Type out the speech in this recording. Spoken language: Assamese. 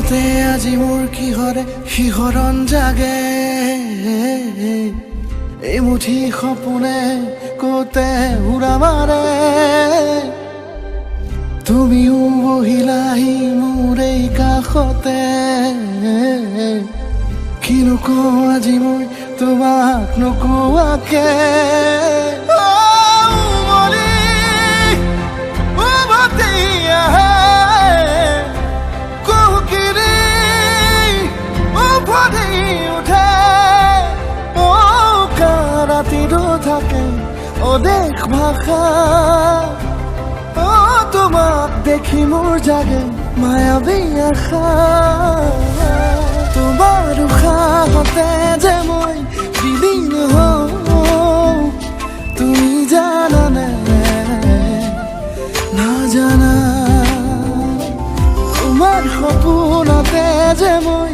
কওঁতে আজি মোৰ কিহৰে শিহৰণ জাগে এই মুঠি সপোনে কওঁতে উৰা মাৰে তুমিও বহিলাহি মোৰ এই কাষতে কিনো কওঁ আজি মই তোমাক নোকোৱাকে থাকে অদেশ ভাষা তোমাক দেখি মোৰ জাগে মায়াবী আশা তোমাৰ উশাহতে যে মই বিলীন হওঁ তুমি জানানে নাজানা তোমাৰ সপোনতে যে মই